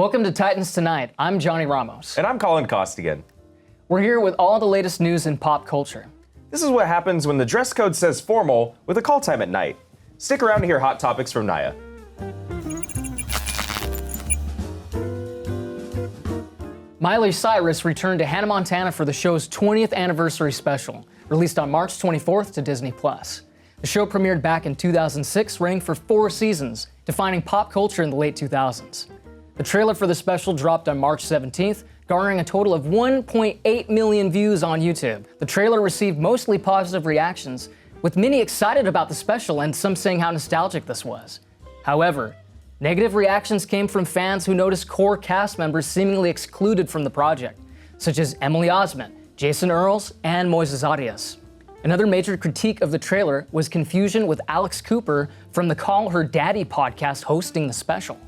Welcome to Titans Tonight. I'm Johnny Ramos. And I'm Colin Costigan. We're here with all the latest news in pop culture. This is what happens when the dress code says formal with a call time at night. Stick around to hear hot topics from Naya. Miley Cyrus returned to Hannah Montana for the show's 20th anniversary special, released on March 24th to Disney+. The show premiered back in 2006, running for 4 seasons, defining pop culture in the late 2000s. The trailer for the special dropped on March 17th, garnering a total of 1.8 million views on YouTube. The trailer received mostly positive reactions, with many excited about the special and some saying how nostalgic this was. However, negative reactions came from fans who noticed core cast members seemingly excluded from the project, such as Emily Osment, Jason Earls, and Moises Arias. Another major critique of the trailer was confusion with Alex Cooper from the Call Her Daddy podcast hosting the special.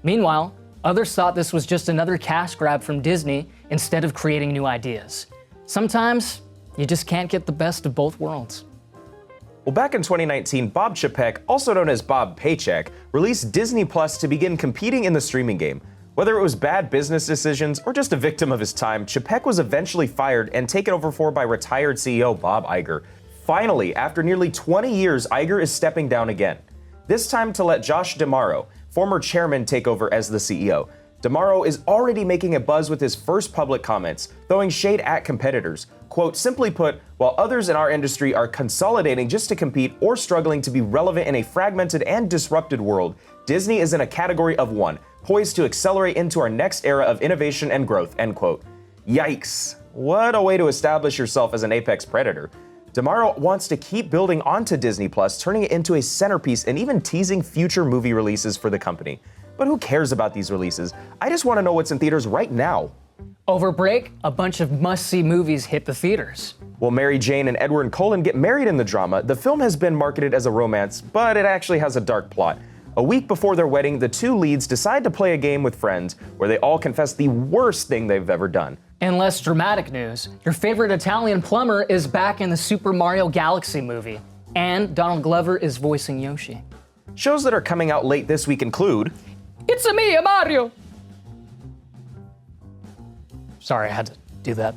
Meanwhile, others thought this was just another cash grab from Disney instead of creating new ideas. Sometimes, you just can't get the best of both worlds. Well, back in 2019, Bob Chapek, also known as Bob Paycheck, released Disney Plus to begin competing in the streaming game. Whether it was bad business decisions or just a victim of his time, Chapek was eventually fired and taken over for by retired CEO Bob Iger. Finally, after nearly 20 years, Iger is stepping down again. This time to let Josh D'Amaro, former chairman, take over as the CEO. D'Amaro is already making a buzz with his first public comments, throwing shade at competitors. Quote, simply put, while others in our industry are consolidating just to compete or struggling to be relevant in a fragmented and disrupted world, Disney is in a category of one, poised to accelerate into our next era of innovation and growth, end quote. Yikes. What a way to establish yourself as an apex predator. D'Amaro wants to keep building onto Disney Plus, turning it into a centerpiece and even teasing future movie releases for the company. But who cares about these releases? I just want to know what's in theaters right now. Over break, a bunch of must-see movies hit the theaters. Will Mary Jane and Edward Cullen get married in the drama? The film has been marketed as a romance, but it actually has a dark plot. A week before their wedding, the two leads decide to play a game with friends where they all confess the worst thing they've ever done. In less dramatic news, your favorite Italian plumber is back in the Super Mario Galaxy movie, and Donald Glover is voicing Yoshi. Shows that are coming out late this week include... It's a me, Mario! Sorry, I had to do that.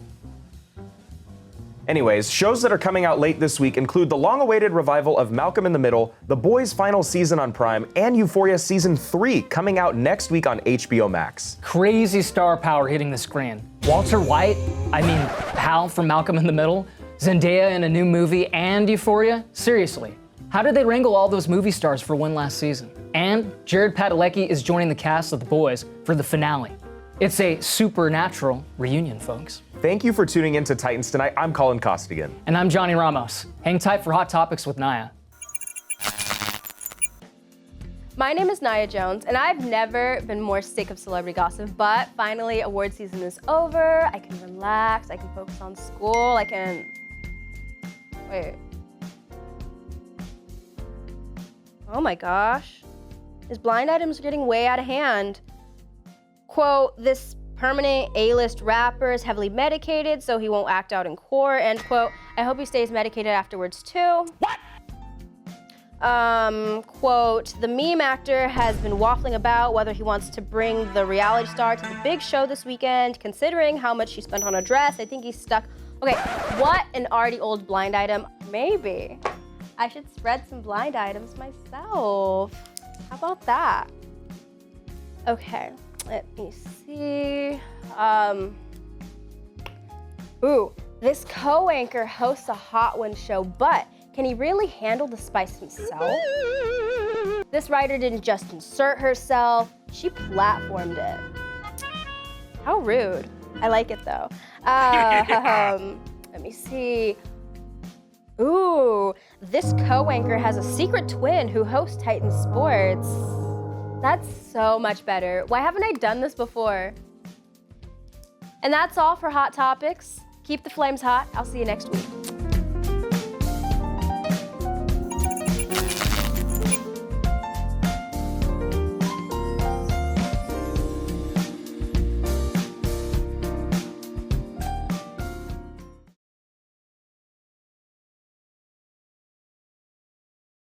Anyways, shows that are coming out late this week include the long-awaited revival of Malcolm in the Middle, The Boys' final season on Prime, and Euphoria Season 3 coming out next week on HBO Max. Crazy star power hitting the screen. Walter White, Hal from Malcolm in the Middle, Zendaya in a new movie, and Euphoria? Seriously, how did they wrangle all those movie stars for one last season? And Jared Padalecki is joining the cast of The Boys for the finale. It's a supernatural reunion, folks. Thank you for tuning in to Titans Tonight. I'm Colin Costigan. And I'm Johnny Ramos. Hang tight for Hot Topics with Naya. My name is Naya Jones, and I've never been more sick of celebrity gossip, but finally award season is over. I can relax, I can focus on school, Wait. Oh my gosh. His blind items are getting way out of hand. Quote, this permanent A-list rapper is heavily medicated, so he won't act out in court, end quote. I hope he stays medicated afterwards too. What? Quote, the meme actor has been waffling about whether he wants to bring the reality star to the big show this weekend. Considering how much he spent on a dress, I think he's stuck. Okay, what an already old blind item. Maybe I should spread some blind items myself. How about that? Okay, let me see. This co-anchor hosts a Hot One show, but can he really handle the spice himself? This writer didn't just insert herself, she platformed it. How rude. I like it though. Let me see. Ooh, this co-anchor has a secret twin who hosts Titan Sports. That's so much better. Why haven't I done this before? And that's all for Hot Topics. Keep the flames hot. I'll see you next week.